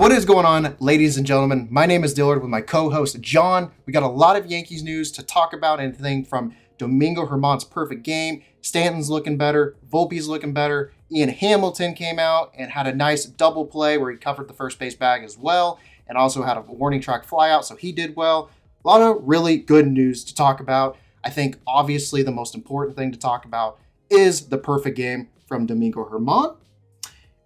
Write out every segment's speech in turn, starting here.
What is going on, ladies and gentlemen? My name is Dillard with my co-host, John. We got a lot of Yankees news to talk about, anything from Domingo Germán's perfect game, Stanton's looking better, Volpe's looking better, Ian Hamilton came out and had a nice double play where he covered the first base bag as well, and also had a warning track flyout, so he did well. A lot of really good news to talk about. I think, obviously, the most important thing to talk about is the perfect game from Domingo Germán.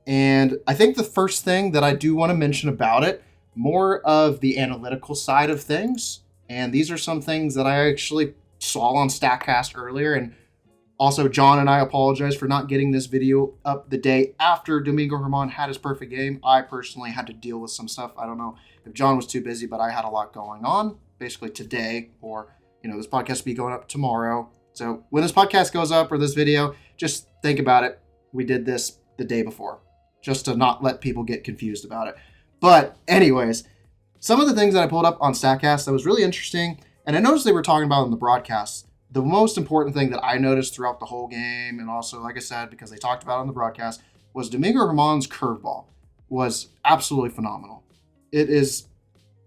And I think the first thing that I do want to mention about it, more of the analytical side of things. And these are some things that I actually saw on StatCast earlier. And also, John and I apologize for not getting this video up the day after Domingo Germán had his perfect game. I personally had to deal with some stuff. I don't know if John was too busy, but I had a lot going on basically today, or, this podcast will be going up tomorrow. So when this podcast goes up or this video, just think about it. We did this the day before, just to not let people get confused about it. But anyways, some of the things that I pulled up on StatCast that was really interesting, and I noticed they were talking about in the broadcast. The most important thing that I noticed throughout the whole game, and also, like I said, because they talked about it on the broadcast, was Domingo Germán's curveball was absolutely phenomenal. It is,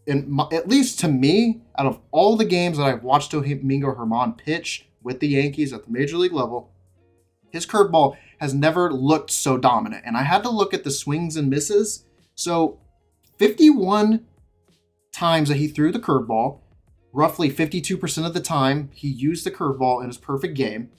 at least to me, out of all the games that I've watched Domingo Germán pitch with the Yankees at the major league level, his curveball has never looked so dominant. And I had to look at the swings and misses. So 51 times that he threw the curveball, roughly 52% of the time he used the curveball in his perfect game.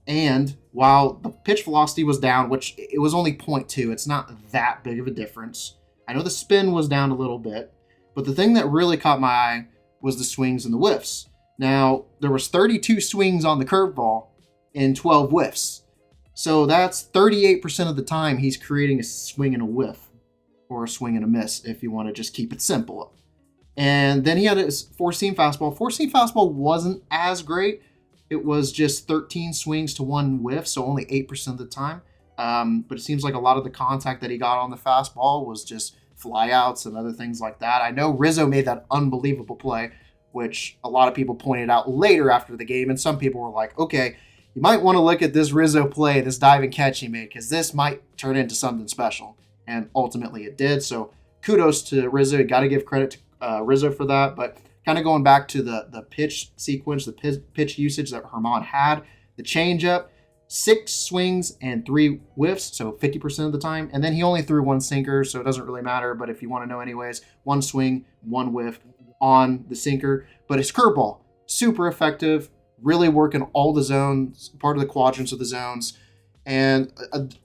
And while the pitch velocity was down, which it was only 0.2, it's not that big of a difference. I know the spin was down a little bit, but the thing that really caught my eye was the swings and the whiffs. Now, there was 32 swings on the curveball and 12 whiffs. So that's 38% of the time he's creating a swing and a whiff, or a swing and a miss, if you want to just keep it simple. And then he had his four-seam fastball. Four-seam fastball wasn't as great. It was just 13 swings to one whiff, so only 8% of the time. But it seems like a lot of the contact that he got on the fastball was just flyouts and other things like that. I know Rizzo made that unbelievable play, which a lot of people pointed out later after the game, and some people were like, okay, you might want to look at this Rizzo play, this dive and catch he made, because this might turn into something special. And ultimately it did. So kudos to Rizzo. You got to give credit to Rizzo for that. But kind of going back to the pitch sequence, the pitch usage that Germán had, the changeup, 6 swings and 3 whiffs, so 50% of the time. And then he only threw 1 sinker, so it doesn't really matter. But if you want to know anyways, 1 swing, 1 whiff on the sinker. But his curveball, super effective. Really working all the zones, part of the quadrants of the zones. And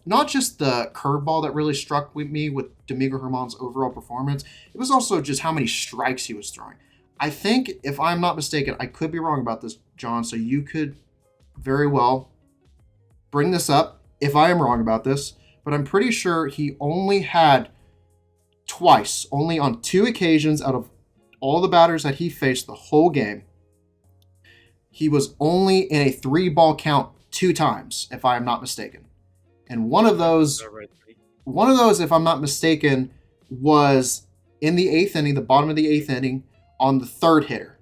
not just the curveball that really struck with me with Domingo Germán's overall performance, it was also just how many strikes he was throwing. I think, if I'm not mistaken, I could be wrong about this, John, so you could very well bring this up if I am wrong about this, but I'm pretty sure he only had twice, only on 2 occasions out of all the batters that he faced the whole game, he was only in a 3-ball count 2 times, if I am not mistaken. And one of those, if I'm not mistaken, was in the 8th inning, the bottom of the 8th inning, on the 3rd hitter.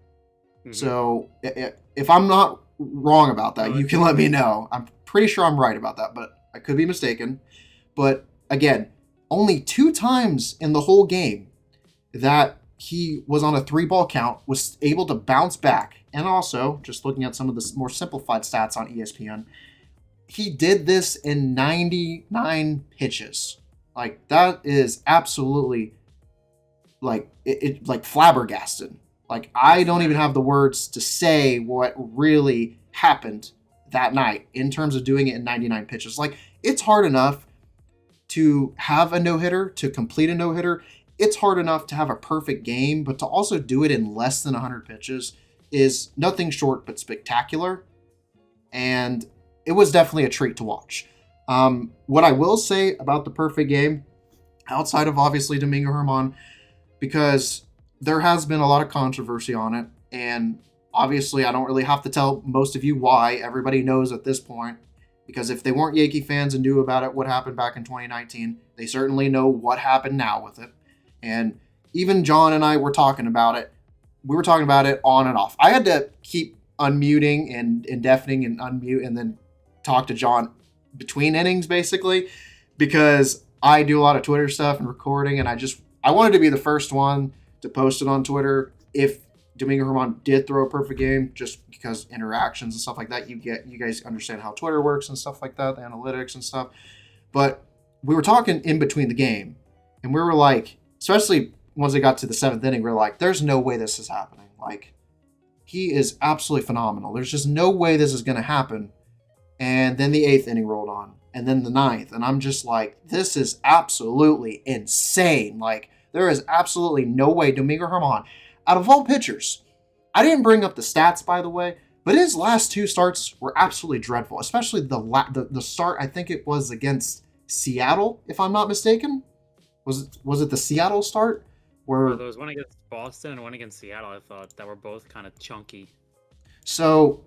Mm-hmm. So if I'm not wrong about that, you can let me know. I'm pretty sure I'm right about that, but I could be mistaken. But again, only 2 times in the whole game that he was on a 3-ball count, was able to bounce back. And also, just looking at some of the more simplified stats on ESPN, he did this in 99 pitches. Like, that is absolutely, like, like flabbergasted. Like, I don't even have the words to say what really happened that night in terms of doing it in 99 pitches. Like, it's hard enough to have a no-hitter, to complete a no-hitter. It's hard enough to have a perfect game, but to also do it in less than 100 pitches is nothing short but spectacular. And it was definitely a treat to watch. What I will say about the perfect game, outside of obviously Domingo Germán, because there has been a lot of controversy on it, and obviously I don't really have to tell most of you why. Everybody knows at this point, because if they weren't Yankee fans and knew about it, what happened back in 2019, they certainly know what happened now with it. And even John and I were talking about it. We were talking about it on and off. I had to keep unmuting and deafening and unmute and then talk to John between innings, basically, because I do a lot of Twitter stuff and recording, and I just I wanted to be the first one to post it on Twitter if Domingo Germán did throw a perfect game, just because interactions and stuff like that. You guys understand how Twitter works and stuff like that, the analytics and stuff. But we were talking in between the game, and we were like, especially once it got to the 7th inning, we are like, there's no way this is happening. Like, he is absolutely phenomenal. There's just no way this is going to happen. And then the 8th inning rolled on, and then the 9th, and I'm just like, this is absolutely insane. Like, there is absolutely no way Domingo Germán, out of all pitchers, I didn't bring up the stats, by the way, but his last 2 starts were absolutely dreadful, especially the start, I think it was against Seattle, if I'm not mistaken. Was it the Seattle start? Where there was one against Boston and one against Seattle, I thought, that were both kind of chunky. So...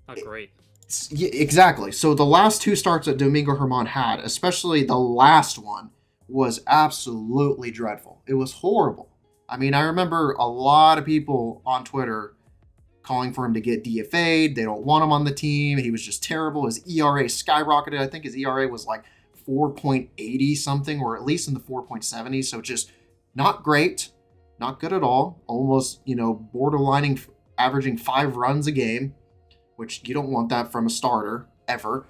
Not great. Yeah, exactly. So the last 2 starts that Domingo Germán had, especially the last one, was absolutely dreadful. It was horrible. I mean, I remember a lot of people on Twitter calling for him to get DFA'd. They don't want him on the team. He was just terrible. His ERA skyrocketed. I think his ERA was like 4.80 something, or at least in the 4.70. So just not great, not good at all. Almost, borderlining, averaging 5 runs a game, which you don't want that from a starter ever.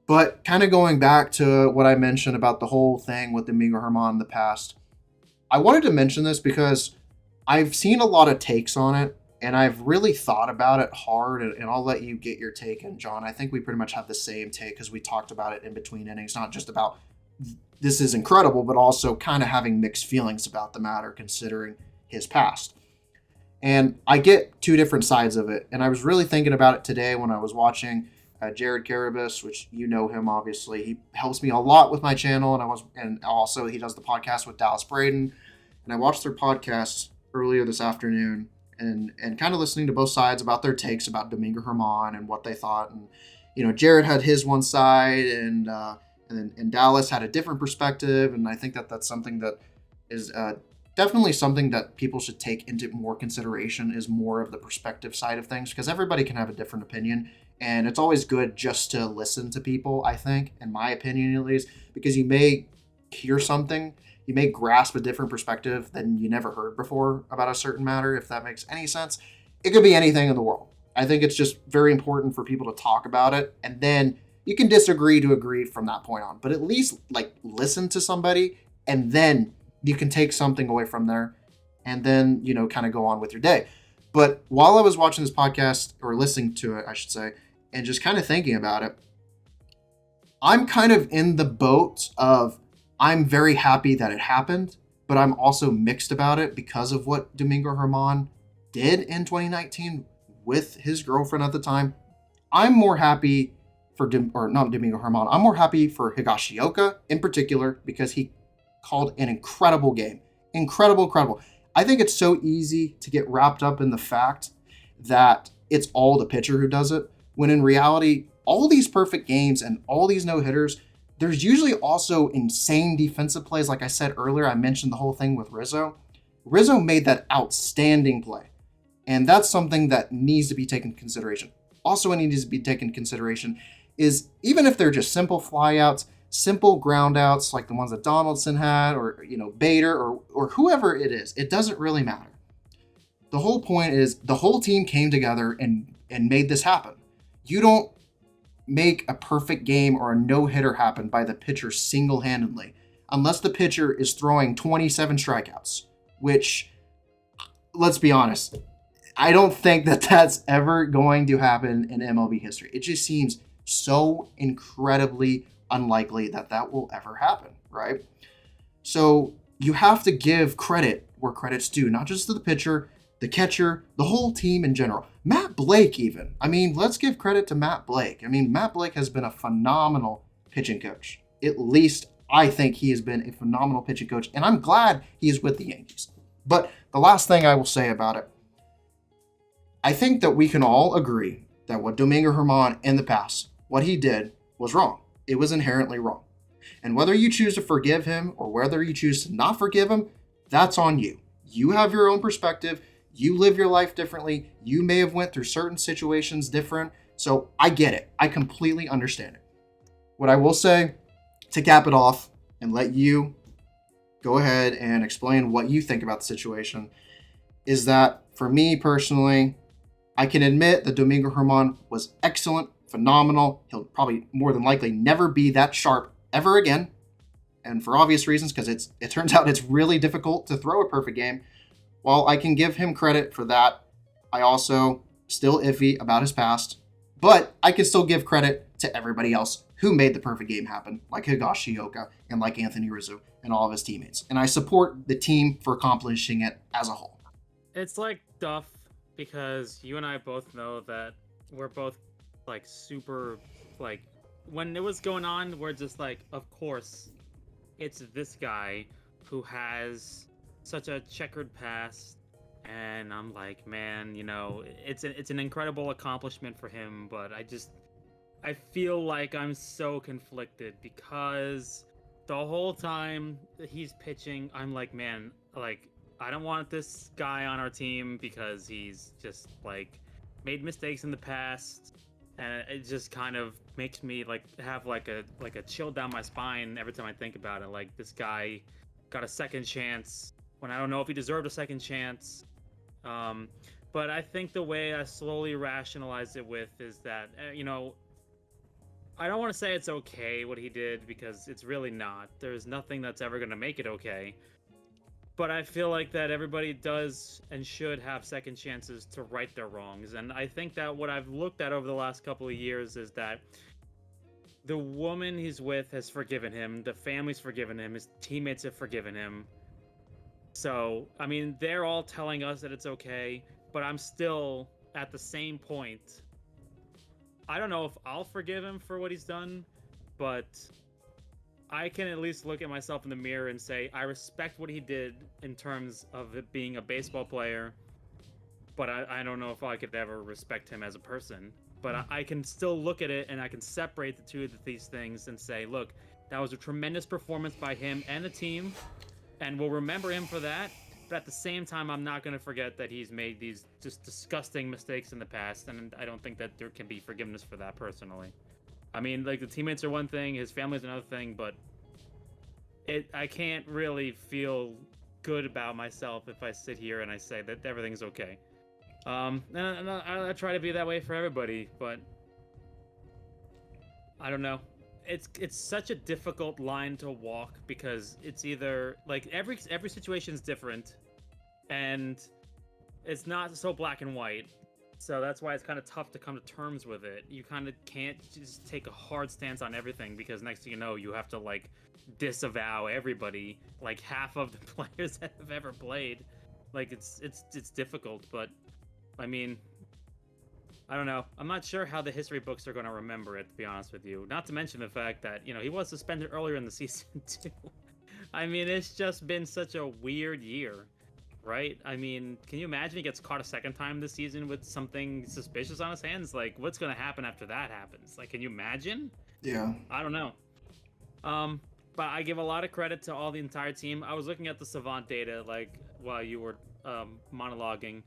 But kind of going back to what I mentioned about the whole thing with Domingo Germán in the past, I wanted to mention this because I've seen a lot of takes on it, and I've really thought about it hard, and I'll let you get your take in, John. I think we pretty much have the same take because we talked about it in between innings, not just about this is incredible, but also kind of having mixed feelings about the matter considering his past. And I get 2 different sides of it, and I was really thinking about it today when I was watching Jared Carabas, which you know him, obviously. He helps me a lot with my channel, and also he does the podcast with Dallas Braden. And I watched their podcast earlier this afternoon and kind of listening to both sides about their takes about Domingo Germán and what they thought. And, Jared had his one side, and Dallas had a different perspective. And I think that that's something that is definitely something that people should take into more consideration, is more of the perspective side of things, because everybody can have a different opinion. And it's always good just to listen to people, I think, in my opinion at least, because you may hear something, you may grasp a different perspective than you never heard before about a certain matter, if that makes any sense. It could be anything in the world. I think it's just very important for people to talk about it, and then you can disagree to agree from that point on. But at least, listen to somebody, and then you can take something away from there, and then, kind of go on with your day. But while I was watching this podcast, or listening to it, I should say, and just kind of thinking about it, I'm kind of in the boat of, I'm very happy that it happened, but I'm also mixed about it because of what Domingo Germán did in 2019 with his girlfriend at the time. I'm more happy not Domingo Germán, I'm more happy for Higashioka in particular, because he called an incredible game. Incredible. I think it's so easy to get wrapped up in the fact that it's all the pitcher who does it, when in reality, all these perfect games and all these no-hitters, there's usually also insane defensive plays. Like I said earlier, I mentioned the whole thing with Rizzo. Rizzo made that outstanding play, and that's something that needs to be taken into consideration. Also, what needs to be taken into consideration is, even if they're just simple flyouts, simple groundouts like the ones that Donaldson had, or Bader, or whoever it is, it doesn't really matter. The whole point is the whole team came together and made this happen. You don't make a perfect game or a no-hitter happen by the pitcher single-handedly, unless the pitcher is throwing 27 strikeouts, which, let's be honest, I don't think that that's ever going to happen in MLB history. It just seems so incredibly unlikely that that will ever happen, right? So you have to give credit where credit's due, not just to the pitcher, the catcher, the whole team in general. Matt Blake even. I mean, let's give credit to Matt Blake. I mean, Matt Blake has been a phenomenal pitching coach. At least I think he has been a phenomenal pitching coach, and I'm glad he is with the Yankees. But the last thing I will say about it, I think that we can all agree that what Domingo Germán in the past, what he did was wrong. It was inherently wrong. And whether you choose to forgive him or whether you choose to not forgive him, that's on you. You have your own perspective. You live your life differently. You may have went through certain situations different. So I get it. I completely understand it. What I will say, to cap it off and let you go ahead and explain what you think about the situation. Is that for me personally, I can admit that Domingo Herman was excellent, phenomenal. He'll probably more than likely never be that sharp ever again. And for obvious reasons, because it turns out it's really difficult to throw a perfect game. While I can give him credit for that, I also still iffy about his past. But I can still give credit to everybody else who made the perfect game happen, like Higashioka and like Anthony Rizzo and all of his teammates. And I support the team for accomplishing it as a whole. It's like Duff, because you and I both know that we're both like super, like, when it was going on, we're just like, of course, it's this guy who has such a checkered past. And I'm like, man, it's an incredible accomplishment for him, but I feel like I'm so conflicted because the whole time that he's pitching, I'm like, man, like, I don't want this guy on our team because he's just like made mistakes in the past, and it just kind of makes me like have like a chill down my spine every time I think about it. Like, this guy got a second chance when I don't know if he deserved a second chance. But I think the way I slowly rationalize it with is that, I don't want to say it's okay what he did, because it's really not. There's nothing that's ever going to make it okay. But I feel like that everybody does and should have second chances to right their wrongs. And I think that what I've looked at over the last couple of years is that the woman he's with has forgiven him, the family's forgiven him, his teammates have forgiven him. So, I mean, they're all telling us that it's okay, but I'm still at the same point. I don't know if I'll forgive him for what he's done, but I can at least look at myself in the mirror and say, I respect what he did in terms of it being a baseball player, but I don't know if I could ever respect him as a person. But I can still look at it and I can separate the two of these things and say, look, that was a tremendous performance by him and the team, and we'll remember him for that. But at the same time, I'm not going to forget that he's made these just disgusting mistakes in the past, and I don't think that there can be forgiveness for that personally. I mean, like, the teammates are one thing, his family's another thing, but I can't really feel good about myself if I sit here and I say that everything's okay. And I try to be that way for everybody, but I don't know. It's such a difficult line to walk, because it's either like every situation is different, and it's not so black and white. So that's why it's kind of tough to come to terms with it. You kind of can't just take a hard stance on everything, because next thing you know, you have to like disavow everybody, like half of the players that have ever played. Like, it's difficult, but I mean, I don't know. I'm not sure how the history books are going to remember it, to be honest with you. Not to mention the fact that, he was suspended earlier in the season, too. I mean, it's just been such a weird year, right? I mean, can you imagine he gets caught a second time this season with something suspicious on his hands? Like, what's going to happen after that happens? Like, can you imagine? Yeah. I don't know. But I give a lot of credit to the entire team. I was looking at the Savant data, like, while you were monologuing.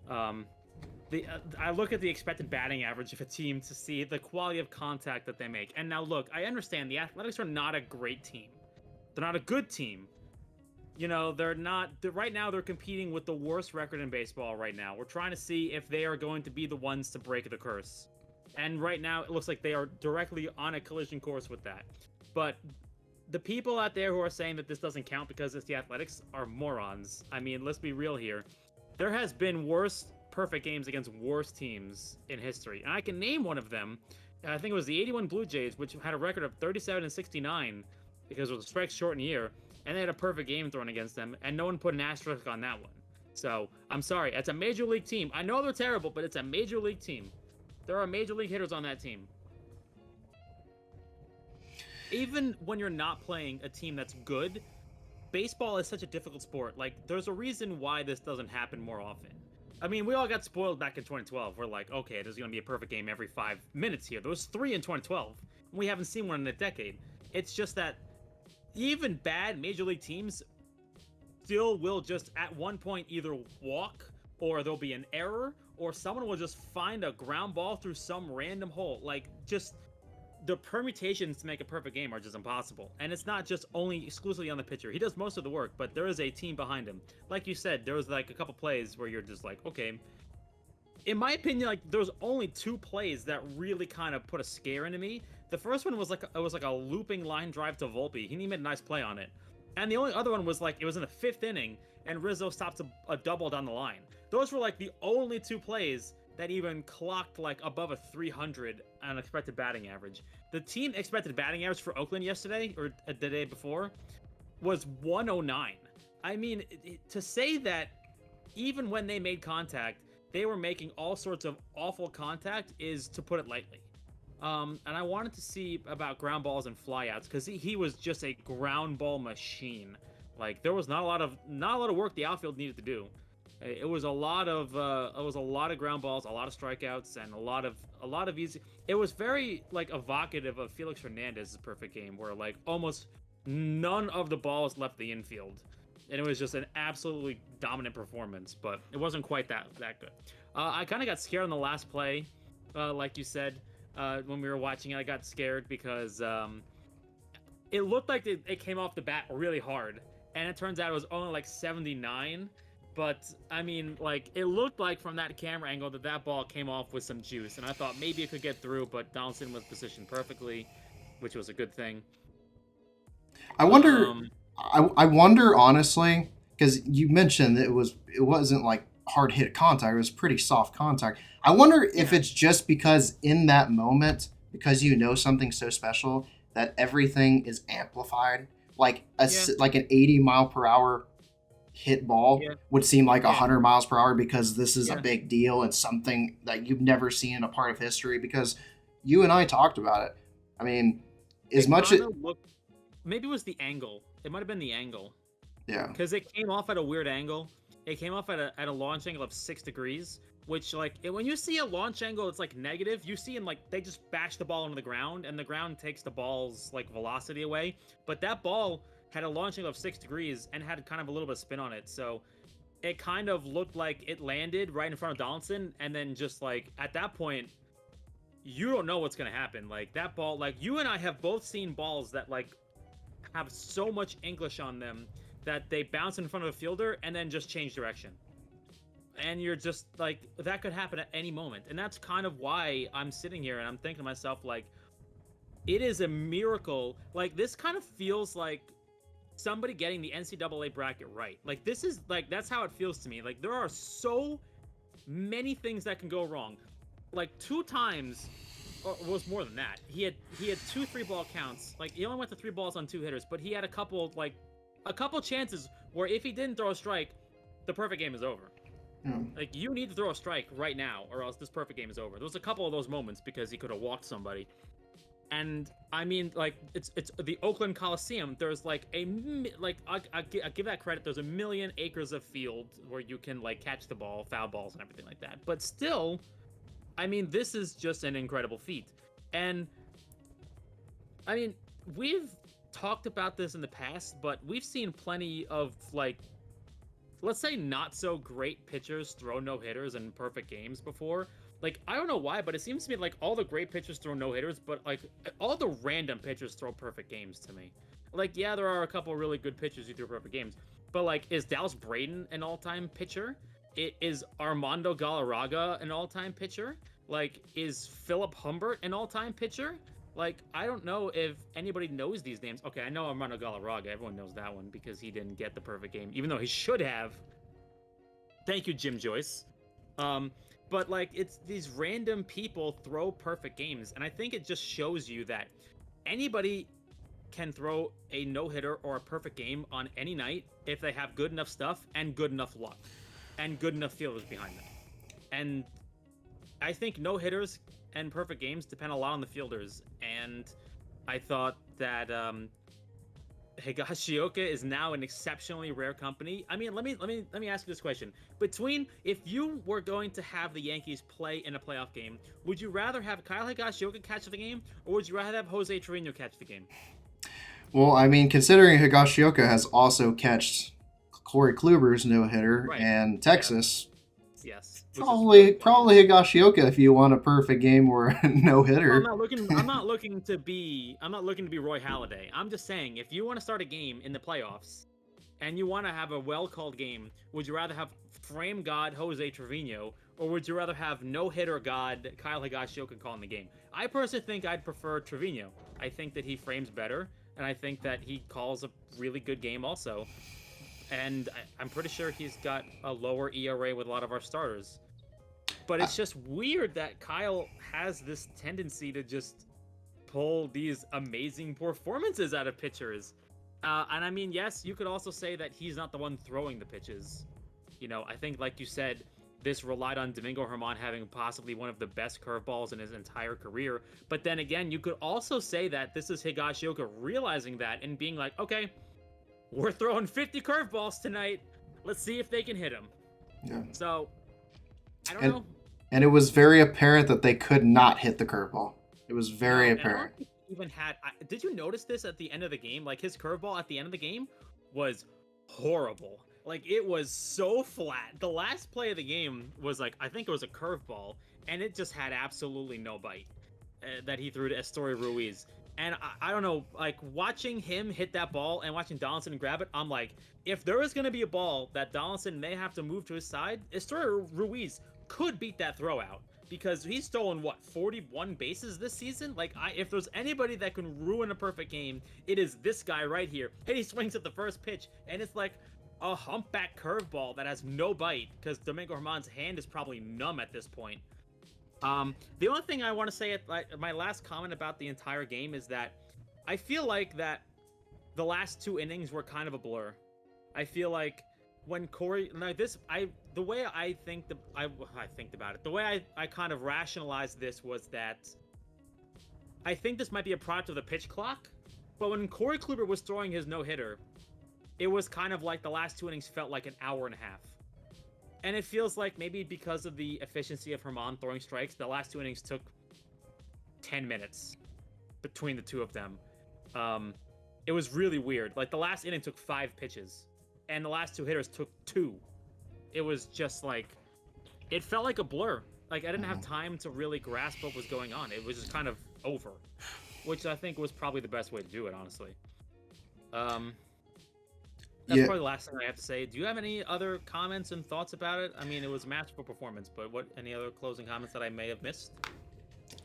I look at the expected batting average of a team to see the quality of contact that they make. And now, look, I understand the Athletics are not a great team. They're not a good team. They're not. Right now, they're competing with the worst record in baseball right now. We're trying to see if they are going to be the ones to break the curse. And right now, it looks like they are directly on a collision course with that. But the people out there who are saying that this doesn't count because it's the Athletics are morons. I mean, let's be real here. There has been worse perfect games against worse teams in history, and I can name one of them. I think it was the 81 Blue Jays, which had a record of 37-69 because it was a strike-shortened year, and they had a perfect game thrown against them, and no one put an asterisk on that one. So, I'm sorry, it's a major league team. I know they're terrible, but it's a major league team. There are major league hitters on that team. Even when you're not playing a team that's good, baseball is such a difficult sport. Like, there's a reason why this doesn't happen more often. I mean, we all got spoiled back in 2012. We're like, okay, there's going to be a perfect game every 5 minutes here. There was 3 in 2012. We haven't seen one in a decade. It's just that even bad major league teams still will just at one point either walk, or there'll be an error, or someone will just find a ground ball through some random hole. Like, just the permutations to make a perfect game are just impossible. And it's not just only exclusively on the pitcher. He does most of the work, but there is a team behind him. Like you said, there was like a couple plays where you're just like, okay. In my opinion, like there was only 2 plays that really kind of put a scare into me. The first one was like a looping line drive to Volpe. He made a nice play on it. And the only other one was like it was in the 5th inning and Rizzo stops a double down the line. Those were like the only 2 plays that even clocked like above a 300 on expected batting average. The team expected batting average for Oakland yesterday, or the day before, was 109. I mean, to say that even when they made contact, they were making all sorts of awful contact is to put it lightly. And I wanted to see about ground balls and flyouts because he was just a ground ball machine. Like there was not a lot of work the outfield needed to do. It was a lot of ground balls, a lot of strikeouts, and a lot of easy. It was very like evocative of Felix Hernandez's perfect game, where like almost none of the balls left the infield, and it was just an absolutely dominant performance. But it wasn't quite that good. I kind of got scared on the last play, like you said, when we were watching it. I got scared because it looked like it came off the bat really hard, and it turns out it was only like 79. But, I mean, like, it looked like from that camera angle that ball came off with some juice. And I thought maybe it could get through, but Donaldson was positioned perfectly, which was a good thing. I wonder, I wonder honestly, because you mentioned that it wasn't like hard hit contact. It was pretty soft contact. I wonder if it's just because in that moment, because you know something so special, that everything is amplified. Like like an 80 mile per hour hit ball would seem like 100 miles per hour because this is a big deal and something that you've never seen in a part of history, because you and I talked about it. I mean, as much as maybe it was the angle. It might have been the angle. Yeah. Because it came off at a weird angle. It came off at a launch angle of 6 degrees, which like when you see a launch angle, it's like negative. You see, like they just bash the ball into the ground, and the ground takes the ball's like velocity away. But that ball had a launch angle of 6 degrees and had kind of a little bit of spin on it. So it kind of looked like it landed right in front of Donaldson. And then just like at that point, you don't know what's going to happen. Like that ball, like you and I have both seen balls that like have so much English on them that they bounce in front of a fielder and then just change direction. And you're just like, that could happen at any moment. And that's kind of why I'm sitting here and I'm thinking to myself, like, it is a miracle. Like this kind of feels like somebody getting the NCAA bracket right. Like this is like, that's how it feels to me. Like there are so many things that can go wrong. Like 2 times, or was more than that. He had 2 3-ball counts. Like he only went to 3 balls on 2 hitters, but he had a couple chances where if he didn't throw a strike, the perfect game is over. Like you need to throw a strike right now, or else this perfect game is over. There was a couple of those moments because he could have walked somebody. And I mean, like it's the Oakland Coliseum. There's like I give that credit. There's 1 million acres of field where you can like catch the ball, foul balls, and everything like that. But still, I mean, this is just an incredible feat. And I mean, we've talked about this in the past, but we've seen plenty of like, let's say not so great pitchers throw no-hitters in perfect games before. Like, I don't know why, but it seems to me like all the great pitchers throw no-hitters, but like all the random pitchers throw perfect games to me. Like, yeah, there are a couple of really good pitchers who throw perfect games, but like, is Dallas Braden an all-time pitcher? Is Armando Galarraga an all-time pitcher? Like, is Philip Humbert an all-time pitcher? Like, I don't know if anybody knows these names. Okay, I know Armando Galarraga. Everyone knows that one because he didn't get the perfect game, even though he should have. Thank you, Jim Joyce. But, like, it's these random people throw perfect games, and I think it just shows you that anybody can throw a no-hitter or a perfect game on any night if they have good enough stuff and good enough luck and good enough fielders behind them. And I think no-hitters and perfect games depend a lot on the fielders, and I thought that Higashioka is now an exceptionally rare company. I mean, let me ask you this question: between if you were going to have the Yankees play in a playoff game, would you rather have Kyle Higashioka catch the game, or would you rather have Jose Trevino catch the game? Well, I mean, considering Higashioka has also catched Corey Kluber's no-hitter in Texas Yes. Which is Probably really funny. probably Higashioka if you want a perfect game or a no Well, hitter. I'm not looking to be. I'm not looking to be Roy Halladay. I'm just saying, if you want to start a game in the playoffs and you want to have a well-called game, would you rather have frame god Jose Trevino, or would you rather have no-hitter god Kyle Higashioka calling the game? I personally think I'd prefer Trevino. I think that he frames better, and I think that he calls a really good game also. And I'm pretty sure he's got a lower ERA with a lot of our starters. But I, it's just weird that Kyle has this tendency to just pull these amazing performances out of pitchers. And I mean, yes, you could also say that he's not the one throwing the pitches. You know, I think, like you said, this relied on Domingo Germán having possibly one of the best curveballs in his entire career. But then again, you could also say that this is Higashioka realizing that and being like, okay, we're throwing 50 curveballs tonight. Let's see if they can hit them. yeah. So, I don't And know. and it was very apparent that they could not hit the curveball. It was very No, and I don't apparent. think he even had. Did you notice this at the end of the game? Like his curveball at the end of the game was horrible. Like it was so flat. The last play of the game was like I think it was a curveball, and it just had absolutely no bite that he threw to Estoy Ruiz. And I don't know, like watching him hit that ball and watching Donaldson grab it, I'm like, if there is going to be a ball that Donaldson may have to move to his side, Estoy Ruiz could beat that throw out because he's stolen what 41 bases this season. Like, if there's anybody that can ruin a perfect game, it is this guy right here. And he swings at the first pitch, and it's like a humpback curveball that has no bite because Domingo Germán's hand is probably numb at this point. The only thing I want to say at my last comment about the entire game is that I feel like that the last two innings were kind of a blur. I feel like when Corey, like this, the way I think I think about it, the way I kind of rationalized this was that I think this might be a product of the pitch clock, but when Corey Kluber was throwing his no hitter, it was kind of like the last two innings felt like an hour and a half. And it feels like maybe because of the efficiency of Germán throwing strikes, the last two innings took 10 minutes between the two of them. It was really weird. Like the last inning took 5 pitches, and the last two hitters took 2. It was just like, it felt like a blur. Like I didn't have time to really grasp what was going on. It was just kind of over, which I think was probably the best way to do it, honestly. That's Yeah. probably the last thing I have to say. Do you have any other comments and thoughts about it? I mean, it was a masterful performance, but any other closing comments that I may have missed?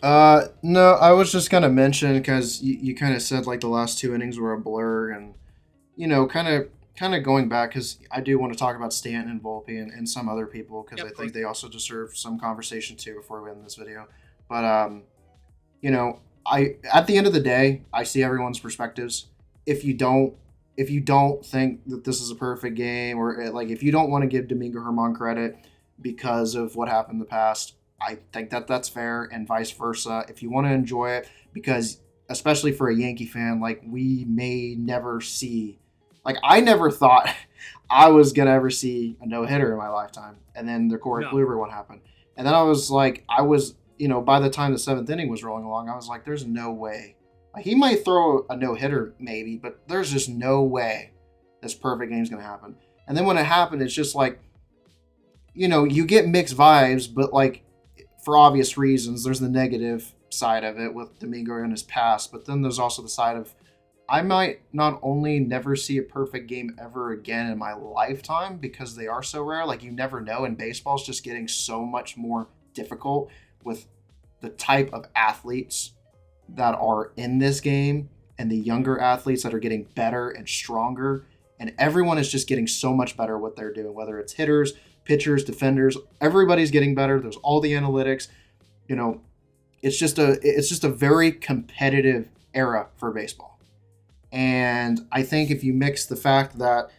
No, I was just gonna mention because you kind of said like the last two innings were a blur, and kind of going back because I do want to talk about Stanton and Volpe and some other people because Yep, I of think course. they also deserve some conversation too before we end this video. But I at the end of the day, I see everyone's perspectives. If you don't if you don't think that this is a perfect game, or like if you don't want to give Domingo Germán credit because of what happened in the past, I think that that's fair, and vice versa. If you want to enjoy it, because especially for a Yankee fan, like we may never see, like I never thought I was gonna ever see a no hitter in my lifetime, and then the Corey No, Kluber one happened, and then I was like, by the time the seventh inning was rolling along, I was like, there's no way. Like, he might throw a no hitter maybe, but there's just no way this perfect game's gonna happen. And then when it happened, it's just like, you get mixed vibes, but like for obvious reasons, there's the negative side of it with Domingo in his past, but then there's also the side of I might not only never see a perfect game ever again in my lifetime because they are so rare. Like you never know, and baseball's just getting so much more difficult with the type of athletes that are in this game and the younger athletes that are getting better and stronger. And everyone is just getting so much better at what they're doing, whether it's hitters, pitchers, defenders, everybody's getting better. There's all the analytics. You know, it's just a very competitive era for baseball. And I think if you mix the fact that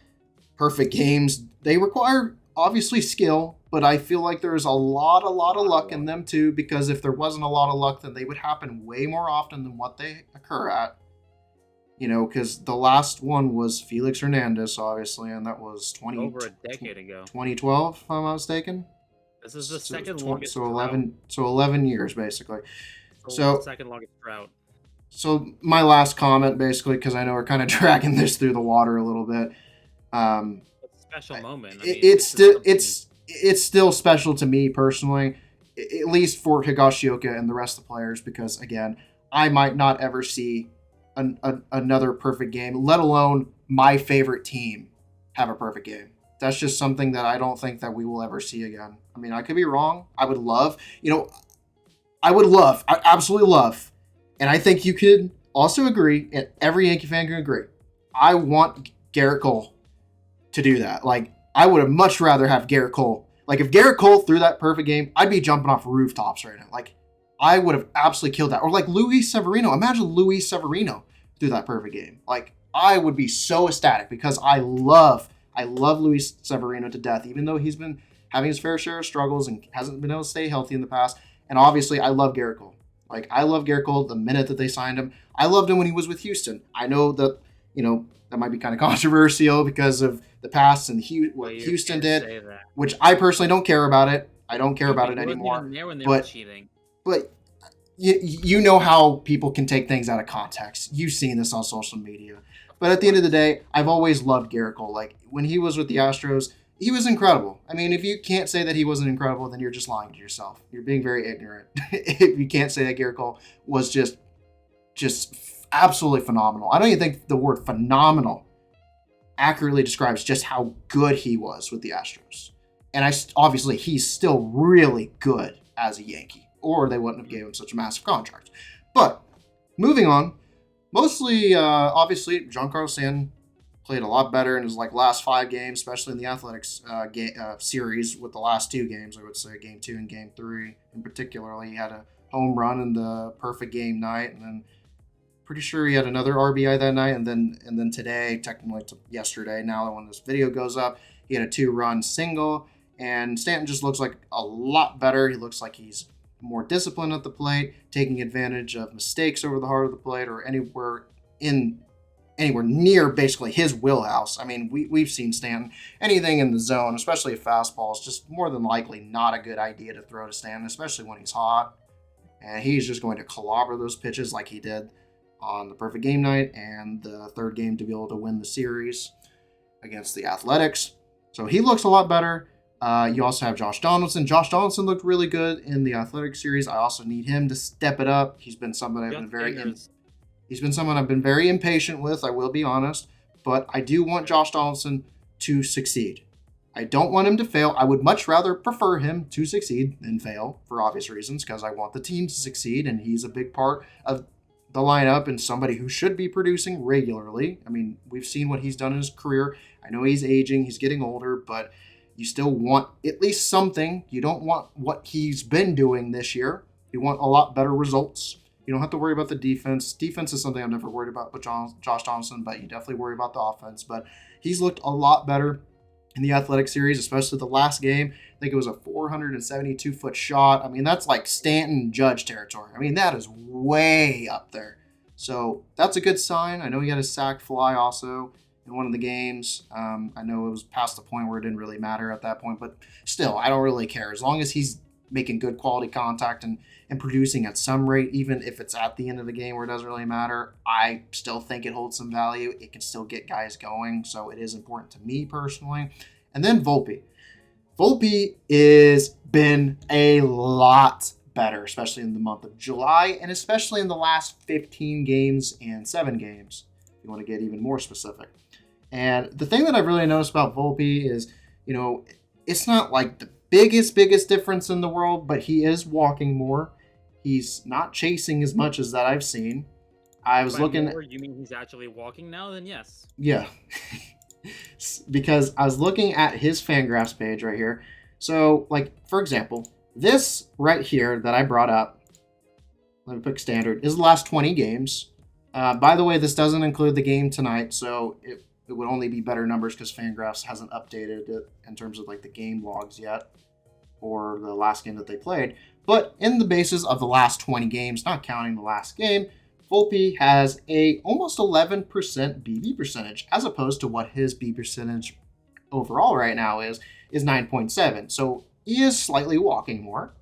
perfect games, they require obviously skill, but I feel like there's a lot of luck in them too, because if there wasn't a lot of luck, then they would happen way more often than what they occur at. Because the last one was Felix Hernandez, obviously, and that was over a decade ago. 2012, if I'm not mistaken. This is the So, second longest so drought. 11 years, basically. The So, second longest drought. so my last comment, basically, because I know we're kind of dragging this through the water a little bit. It's a special moment. I mean, It's this is still something- it's still special to me personally, at least for Higashioka and the rest of the players, because again, I might not ever see another perfect game, let alone my favorite team have a perfect game. That's just something that I don't think that we will ever see again. I mean, I could be wrong. I would love, I absolutely love, and I think you could also agree, and every Yankee fan can agree. I want Garrett Cole to do that. Like, I would have much rather have Garrett Cole. Like, if Garrett Cole threw that perfect game, I'd be jumping off rooftops right now. Like, I would have absolutely killed that. Or like Luis Severino. Imagine Luis Severino threw that perfect game. Like, I would be so ecstatic because I love Luis Severino to death, even though he's been having his fair share of struggles and hasn't been able to stay healthy in the past. And obviously, I love Garrett Cole. Like, I love Garrett Cole the minute that they signed him. I loved him when he was with Houston. I know that, that might be kind of controversial because of the past and what Houston did, which I personally don't care about it. I don't care about it anymore. But you know how people can take things out of context. You've seen this on social media. But at the end of the day, I've always loved Garrett Cole. Like, when he was with the Astros, he was incredible. I mean, if you can't say that he wasn't incredible, then you're just lying to yourself. You're being very ignorant. If you can't say that Garrett Cole was just absolutely phenomenal. I don't even think the word phenomenal accurately describes just how good he was with the Astros. And obviously, he's still really good as a Yankee, or they wouldn't have given him such a massive contract. But moving on, mostly, obviously, Giancarlo Stanton played a lot better in his last 5 games, especially in the Athletics series with the last 2 games, I would say, Game 2 and Game 3 in particular. He had a home run in the perfect game night, and then pretty sure he had another RBI that night, and then today, technically yesterday, now that when this video goes up, he had a 2-run single, and Stanton just looks like a lot better. He looks like he's more disciplined at the plate, taking advantage of mistakes over the heart of the plate or anywhere near basically his wheelhouse. I mean, we've seen Stanton, anything in the zone, especially a fastball, is just more than likely not a good idea to throw to Stanton, especially when he's hot. And he's just going to clobber those pitches like he did on the perfect game night and the 3rd game to be able to win the series against the Athletics. So he looks a lot better. You also have Josh Donaldson. Josh Donaldson looked really good in the Athletic series. I also need him to step it up. He's been someone I've been very impatient with, I will be honest. But I do want Josh Donaldson to succeed. I don't want him to fail. I would much rather prefer him to succeed than fail for obvious reasons, because I want the team to succeed, and he's a big part of the lineup and somebody who should be producing regularly. I mean, we've seen what he's done in his career. I know he's aging, he's getting older, but you still want at least something. You don't want what he's been doing this year. You want a lot better results. You don't have to worry about the defense. Defense is something I'm never worried about with Josh Donaldson, but you definitely worry about the offense. But he's looked a lot better in the Athletic series, especially the last game. I think it was a 472-foot shot. I mean, that's like Stanton Judge territory. I mean, that is way up there. So that's a good sign. I know he had a sack fly also in one of the games. I know it was past the point where it didn't really matter at that point, but still, I don't really care. As long as he's making good quality contact and producing at some rate, even if it's at the end of the game where it doesn't really matter, I still think it holds some value. It can still get guys going, so it is important to me personally. And then Volpe. Volpe has been a lot better, especially in the month of July, and especially in the last 15 games and 7 games, if you want to get even more specific. And the thing that I've really noticed about Volpe is, it's not like the biggest difference in the world, but he is walking more. He's not chasing as much as that I've seen. I was looking. You mean he's actually walking now? Then yes. Yeah. Because I was looking at his Fangraphs page right here. So, for example, this right here that I brought up, let me pick standard, is the last 20 games. By the way, this doesn't include the game tonight, so it would only be better numbers because Fangraphs hasn't updated it in terms of the game logs yet or the last game that they played. But in the basis of the last 20 games, not counting the last game, Volpe has a almost 11% BB percentage, as opposed to what his BB percentage overall right now is 9.7. So he is slightly walking more.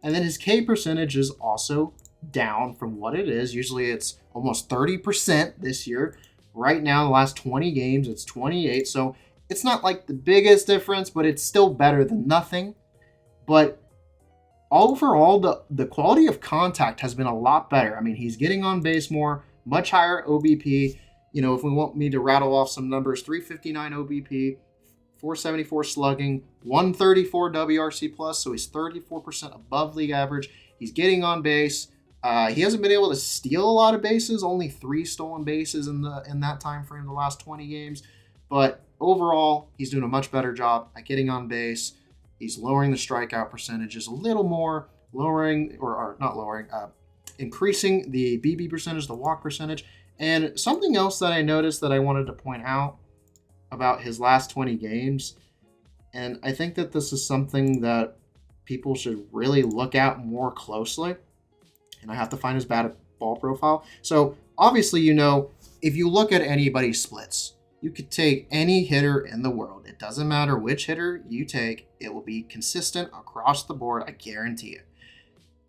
And then his K percentage is also down from what it is. Usually it's almost 30% this year. Right now, the last 20 games, it's 28. So It's not like the biggest difference, but it's still better than nothing. But overall, the quality of contact has been a lot better. I mean, he's getting on base more, much higher OBP. You know, if we want me to rattle off some numbers, 359 OBP, 474 slugging, 134 WRC plus, so he's 34% above league average. He's getting on base. He hasn't been able to steal a lot of bases, only 3 stolen bases in that time frame, the last 20 games. But overall, he's doing a much better job at getting on base. He's lowering the strikeout percentages a little more, increasing the BB percentage, the walk percentage. And something else that I noticed that I wanted to point out about his last 20 games, and I think that this is something that people should really look at more closely, and I have to find his batted ball profile. So obviously, you know, if you look at anybody's splits, you could take any hitter in the world. It doesn't matter which hitter you take, it will be consistent across the board, I guarantee it.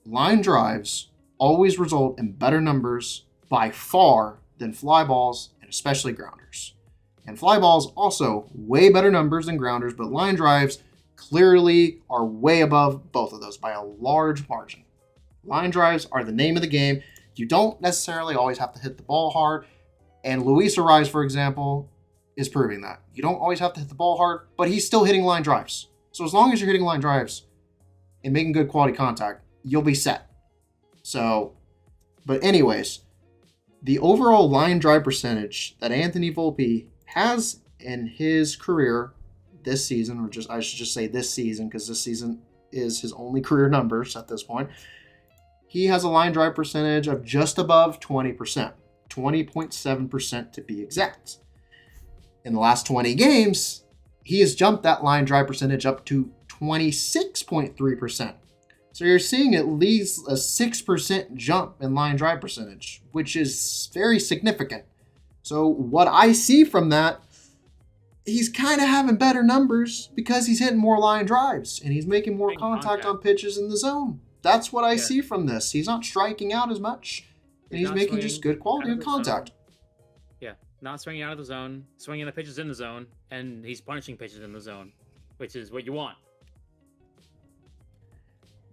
Line drives always result in better numbers by far than fly balls, and especially grounders. And fly balls also way better numbers than grounders, but line drives clearly are way above both of those by a large margin. Line drives are the name of the game. You don't necessarily always have to hit the ball hard. And Luis Ariz, for example, is proving that. You don't always have to hit the ball hard, but he's still hitting line drives. So as long as you're hitting line drives and making good quality contact, you'll be set. So, but anyways, the overall line drive percentage that Anthony Volpe has in his career this season, or I should just say this season, because this season is his only career numbers at this point. He has a line drive percentage of just above 20%, 20.7% to be exact. In the last 20 games, he has jumped that line drive percentage up to 26.3%. So you're seeing at least a 6% jump in line drive percentage, which is very significant. So what I see from that, he's kind of having better numbers because he's hitting more line drives and he's making more contact on pitches in the zone. That's what I see from this. He's not striking out as much, and he's making just good quality of contact. Yeah, not swinging out of the zone, swinging the pitches in the zone, and he's punishing pitches in the zone, which is what you want.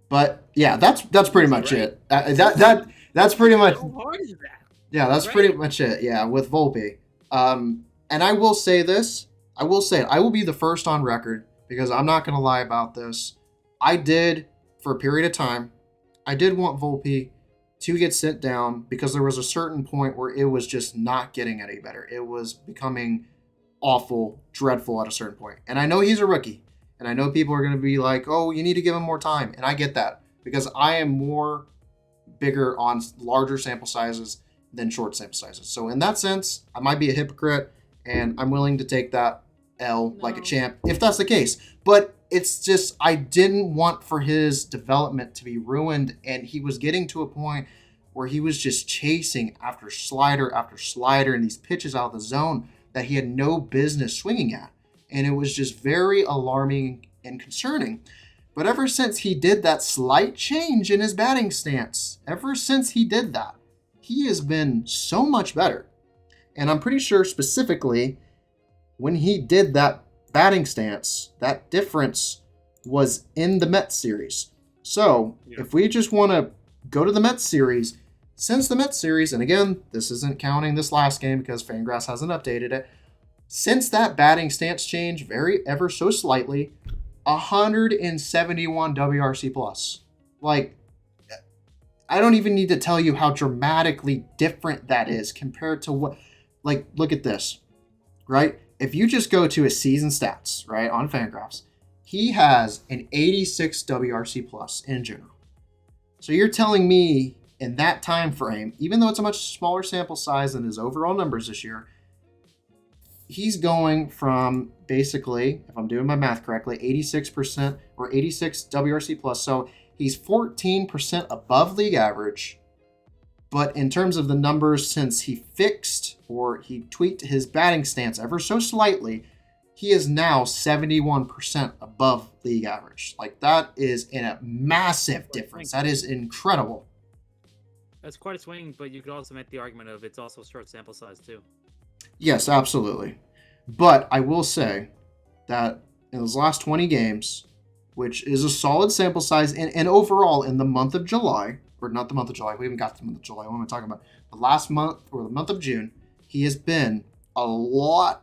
But yeah, that's pretty much it. That's pretty much. How hard is that? Yeah, that's pretty much it. Yeah, with Volpe. And I will say this. I will say it. I will be the first on record because I'm not going to lie about this. I did, for a period of time, I did want Volpe to get sent down because there was a certain point where it was just not getting any better. It was becoming awful, dreadful at a certain point. And I know he's a rookie. And I know people are going to be like, oh, you need to give him more time. And I get that because I am more bigger on larger sample sizes than short sample sizes. So in that sense, I might be a hypocrite and I'm willing to take that L like a champ if that's the case. But it's just, I didn't want for his development to be ruined. And he was getting to a point where he was just chasing after slider and these pitches out of the zone that he had no business swinging at. And it was just very alarming and concerning. But ever since he did that slight change in his batting stance, he has been so much better. And I'm pretty sure specifically when he did that batting stance, that difference was in the Mets series. So if we just want to go to the Mets series, since the Mets series, and again, this isn't counting this last game because Fangraphs hasn't updated it, since that batting stance change, ever so slightly, 171 WRC plus. Like, I don't even need to tell you how dramatically different that is compared to what, like, look at this, right? If you just go to his season stats, right, on Fangraphs, he has an 86 WRC plus in general. So you're telling me in that time frame, even though it's a much smaller sample size than his overall numbers this year, he's going from basically, if I'm doing my math correctly, 86% or 86 WRC plus. So he's 14% above league average. But in terms of the numbers, since he fixed or he tweaked his batting stance ever so slightly, he is now 71% above league average. Like, that is a massive difference. That is incredible. That's quite a swing, but you could also make the argument of it's also short sample size too. Yes, absolutely. But I will say, that in his last 20 games, which is a solid sample size, and overall in the month of July, or not the month of July, we haven't got to the month of July, what am I talking about? The last month, or the month of June, he has been a lot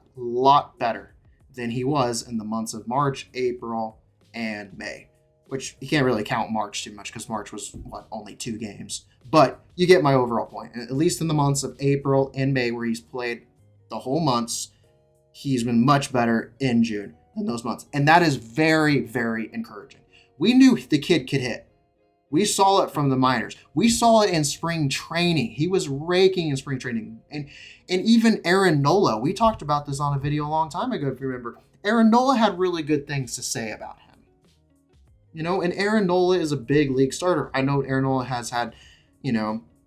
better than he was in the months of March, April, and May, which you can't really count March too much because March was, only 2 games. But you get my overall point. At least in the months of April and May, where he's played the whole months, he's been much better in June than those months. And that is very, very encouraging. We knew the kid could hit. We saw it from the minors. We saw it in spring training. He was raking in spring training. And even Aaron Nola, we talked about this on a video a long time ago, if you remember. Aaron Nola had really good things to say about him. And Aaron Nola is a big league starter. I know Aaron Nola has had,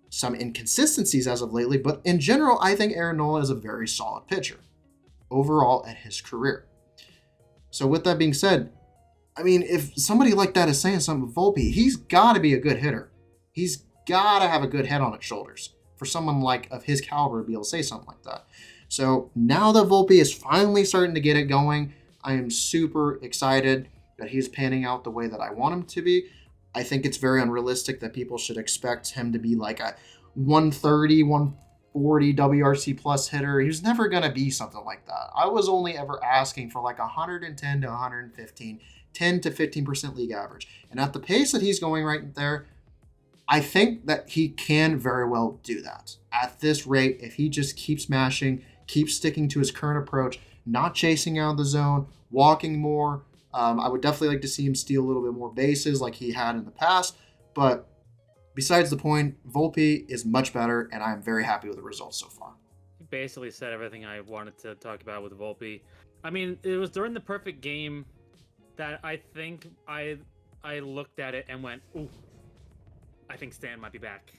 some inconsistencies as of lately, but in general, I think Aaron Nola is a very solid pitcher overall at his career. So with that being said, I mean, if somebody like that is saying something with Volpe, he's got to be a good hitter. He's got to have a good head on his shoulders for someone like of his caliber to be able to say something like that. So now that Volpe is finally starting to get it going, I am super excited that he's panning out the way that I want him to be. I think it's very unrealistic that people should expect him to be like a 130, 140 WRC plus hitter. He was never going to be something like that. I was only ever asking for like 110 to 115, 10 to 15% league average. And at the pace that he's going right there, I think that he can very well do that. At this rate, if he just keeps mashing, keeps sticking to his current approach, not chasing out of the zone, walking more, I would definitely like to see him steal a little bit more bases like he had in the past. But besides the point, Volpe is much better, and I am very happy with the results so far. You basically said everything I wanted to talk about with Volpe. I mean, it was during the perfect game that I think I looked at it and went, ooh, I think Stan might be back.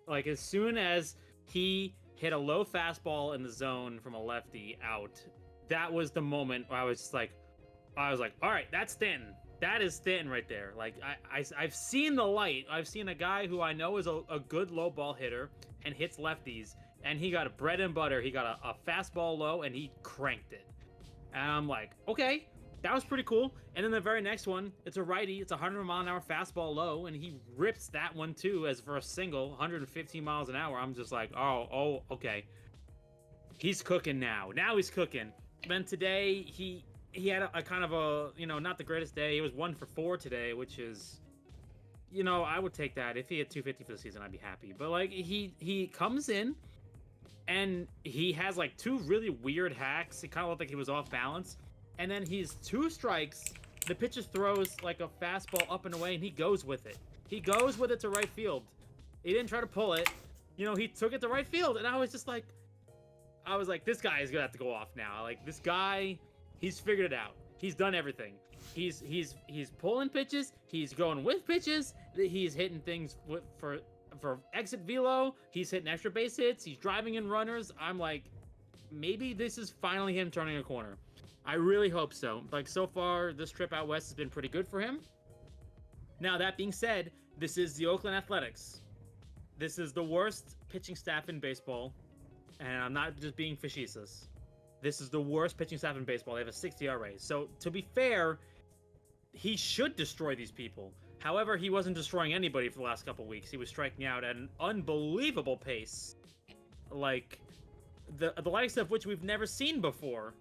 Like, as soon as he hit a low fastball in the zone from a lefty out, that was the moment where I was like, all right, that's Stanton. That is Stanton right there. Like, I've seen the light. I've seen a guy who I know is a good low ball hitter and hits lefties, and he got a bread and butter. He got a fastball low, and he cranked it. And I'm like, okay, that was pretty cool. And then the very next one, it's a righty. It's a 100-mile-an-hour fastball low, and he rips that one, too, as for a single, 115 miles an hour. I'm just like, oh, okay. He's cooking now. Now he's cooking. Then today, he had a kind of a, not the greatest day. He was 1 for 4 today, which is, I would take that. If he had 250 for the season, I'd be happy. But, like, he comes in, and he has, like, 2 really weird hacks. It kind of looked like he was off balance. And then he's 2 strikes. The pitcher throws, like, a fastball up and away, and he goes with it. He goes with it to right field. He didn't try to pull it. He took it to right field, and I was like, this guy is going to have to go off now. Like, this guy... He's figured it out. He's done everything. He's pulling pitches. He's going with pitches. He's hitting things for exit velo. He's hitting extra base hits. He's driving in runners. I'm like, maybe this is finally him turning a corner. I really hope so. Like, so far, this trip out west has been pretty good for him. Now, that being said, this is the Oakland Athletics. This is the worst pitching staff in baseball, and I'm not just being facetious. This is the worst pitching staff in baseball. They have a 60 ERA. So, to be fair, he should destroy these people. However, he wasn't destroying anybody for the last couple weeks. He was striking out at an unbelievable pace. Like, the likes of which we've never seen before.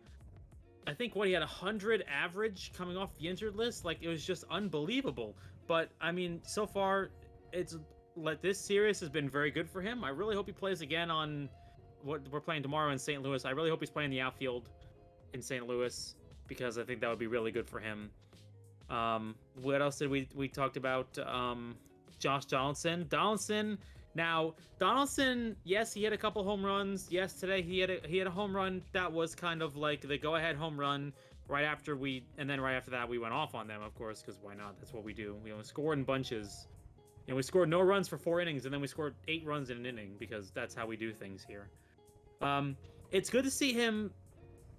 I think, he had 100 average coming off the injured list? Like, it was just unbelievable. But, I mean, so far, this series has been very good for him. I really hope he plays again on... what we're playing tomorrow in St. Louis. I really hope he's playing the outfield in St. Louis because I think that would be really good for him. What else did we talked about? Josh Donaldson. Donaldson, yes, he had a couple home runs. Yes, today he had a home run that was kind of like the go-ahead home run right after that we went off on them, of course, because why not? That's what we do. We only score in bunches. And we scored no runs for 4 innings, and then we scored 8 runs in an inning because that's how we do things here. It's good to see him.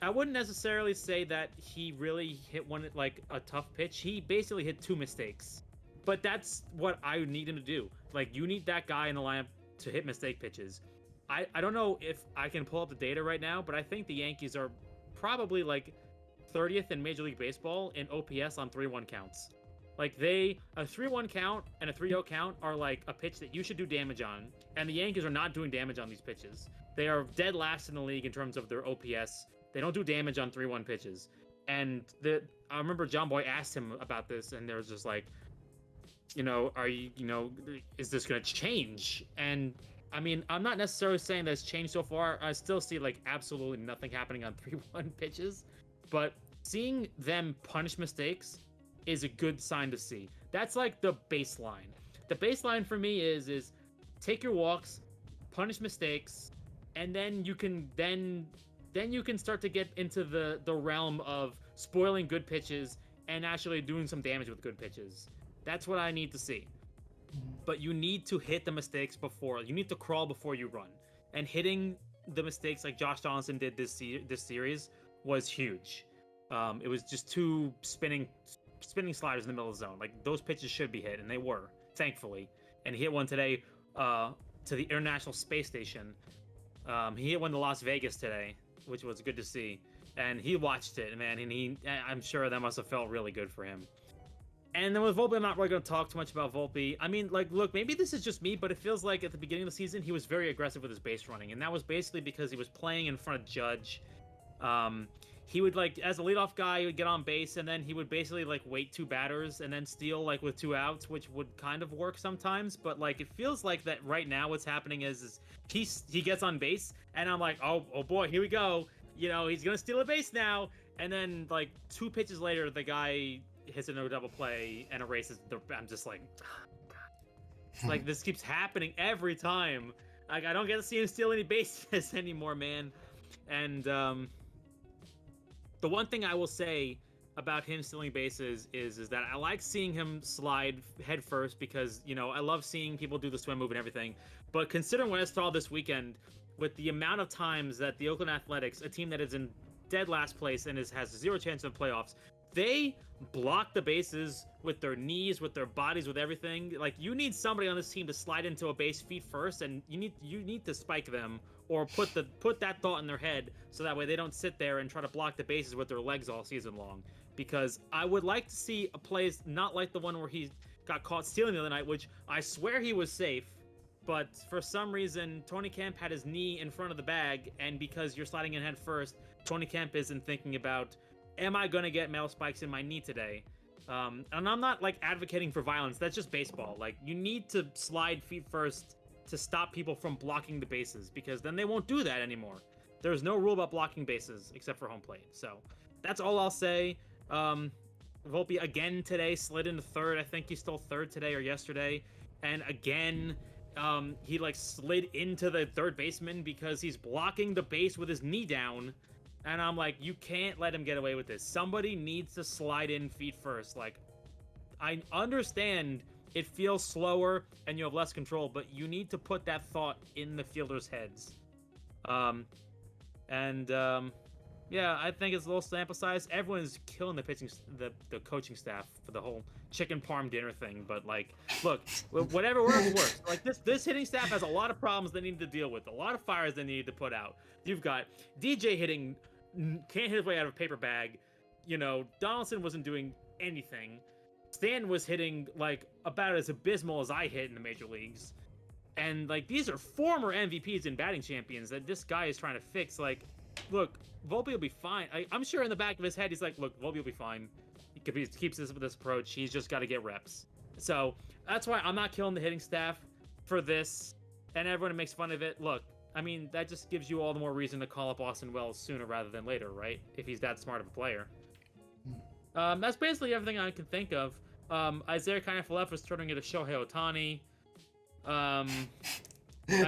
I wouldn't necessarily say that he really hit one like a tough pitch. He basically hit 2 mistakes, but that's what I need him to do. Like, you need that guy in the lineup to hit mistake pitches. I don't know if I can pull up the data right now, but I think the Yankees are probably like 30th in Major League Baseball in OPS on 3-1 counts. Like a 3-1 count and a 3-0 count are like a pitch that you should do damage on, and the Yankees are not doing damage on these pitches. They are dead last in the league in terms of their OPS. They don't do damage on 3-1 pitches. And I remember John Boy asked him about this, and there was just like, is this going to change? And I mean, I'm not necessarily saying that it's changed so far. I still see like absolutely nothing happening on 3-1 pitches, but seeing them punish mistakes is a good sign to see. That's like the baseline. The baseline for me is take your walks, punish mistakes, and then you can start to get into the realm of spoiling good pitches and actually doing some damage with good pitches. That's what I need to see. But you need to hit the mistakes before. You need to crawl before you run. And hitting the mistakes like Josh Donaldson did this series was huge. It was just two spinning sliders in the middle of the zone. Like, those pitches should be hit, and they were, thankfully. And he hit one today to the International Space Station. He hit one to Las Vegas today, which was good to see. And he watched it, man, and I'm sure that must have felt really good for him. And then with Volpe, I'm not really going to talk too much about Volpe. I mean, like, look, maybe this is just me, but it feels like at the beginning of the season, he was very aggressive with his base running. And that was basically because he was playing in front of Judge. He would, like, as a leadoff guy, he would get on base, and then he would basically, like, wait 2 batters and then steal, like, with 2 outs, which would kind of work sometimes. But, like, it feels like that right now what's happening is he gets on base, and I'm like, oh boy, here we go. He's going to steal a base now. And then, like, 2 pitches later, the guy hits a no double play and erases I'm just like, oh, God. Like, this keeps happening every time. Like, I don't get to see him steal any bases anymore, man. And the one thing I will say about him stealing bases is that I like seeing him slide head first because, I love seeing people do the swim move and everything. But considering what I saw this weekend, with the amount of times that the Oakland Athletics, a team that is in dead last place and has 0 chance of playoffs, they block the bases with their knees, with their bodies, with everything. Like, you need somebody on this team to slide into a base feet first, and you need to spike them or put that thought in their head so that way they don't sit there and try to block the bases with their legs all season long. Because I would like to see a play not like the one where he got caught stealing the other night, which I swear he was safe. But for some reason, Tony Kemp had his knee in front of the bag, and because you're sliding in head first, Tony Kemp isn't thinking about, am I going to get metal spikes in my knee today? And I'm not, like, advocating for violence. That's just baseball. Like, you need to slide feet first to stop people from blocking the bases, because then they won't do that anymore. There's no rule about blocking bases except for home plate. So that's all I'll say. Volpe again today slid into third. I think he stole third today or yesterday. And again, he like slid into the third baseman because he's blocking the base with his knee down. And I'm like, you can't let him get away with this. Somebody needs to slide in feet first. Like, I understand it feels slower and you have less control, but you need to put that thought in the fielders' heads. Yeah, I think it's a little sample size. Everyone's killing the coaching staff for the whole chicken parm dinner thing. But, like, look, whatever works, works. Like, this hitting staff has a lot of problems they need to deal with, a lot of fires they need to put out. You've got DJ hitting, can't hit his way out of a paper bag. Donaldson wasn't doing anything. Stan was hitting, like, about as abysmal as I hit in the major leagues. And, like, these are former MVPs and batting champions that this guy is trying to fix. Like, look, Volpe will be fine. I'm sure in the back of his head, he's like, look, Volpe will be fine. He keeps this approach. He's just got to get reps. So that's why I'm not killing the hitting staff for this. And everyone makes fun of it. Look, I mean, that just gives you all the more reason to call up Austin Wells sooner rather than later, right? If he's that smart of a player. That's basically everything I can think of. Isaiah Kiner-Falefa was turning into Shohei Ohtani. I'm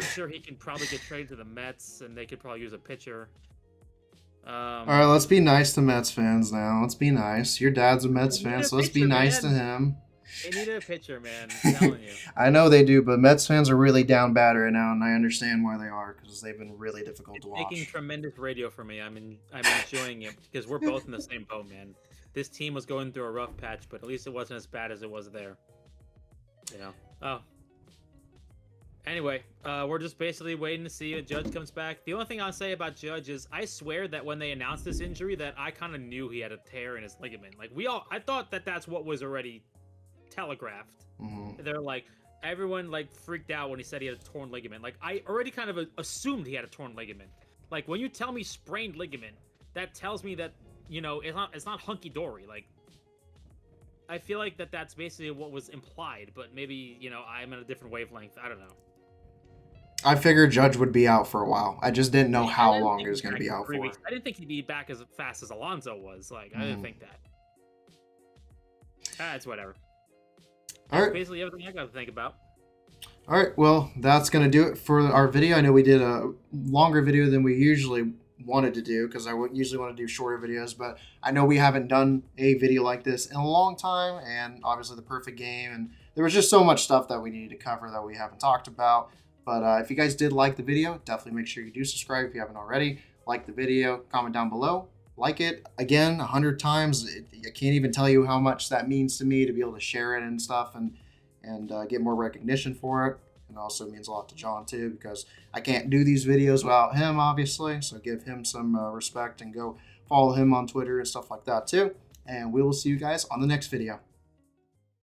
sure he can probably get traded to the Mets, and they could probably use a pitcher. All right, let's be nice to Mets fans now. Let's be nice. Your dad's a Mets fan, so let's be nice to him. They need a pitcher, man. I'm telling you. I know they do, but Mets fans are really down bad right now, and I understand why they are, because they've been really difficult to watch. Making tremendous radio for me. I'm enjoying it, because we're both in the same boat, man. This team was going through a rough patch, but at least it wasn't as bad as it was there. Oh. Anyway, we're just basically waiting to see if Judge comes back. The only thing I'll say about Judge is I swear that when they announced this injury, that I kind of knew he had a tear in his ligament. Like I thought that that's what was already telegraphed. Mm-hmm. They're like, everyone like freaked out when he said he had a torn ligament. Like I already kind of assumed he had a torn ligament. Like when you tell me sprained ligament, that tells me that it's not hunky dory. Like I feel like that's basically what was implied, but maybe I'm in a different wavelength. I don't know. I figured Judge would be out for a while. I just didn't know I how didn't long think he was he'd going to back be in out 3 for. weeks. I didn't think he'd be back as fast as Alonso was. Like I didn't think that. It's whatever. All right. Basically everything I got to think about. All right. Well, that's going to do it for our video. I know we did a longer video than we usually wanted to do because I usually want to do shorter videos, but I know we haven't done a video like this in a long time, and obviously the perfect game, and there was just so much stuff that we needed to cover that we haven't talked about. But if you guys did like the video, definitely make sure you do subscribe if you haven't already. Like the video, comment down below, like it again 100 times. I can't even tell you how much that means to me to be able to share it and stuff, and get more recognition for it. And also means a lot to John too, because I can't do these videos without him, obviously. So give him some respect and go follow him on Twitter and stuff like that too. And we will see you guys on the next video.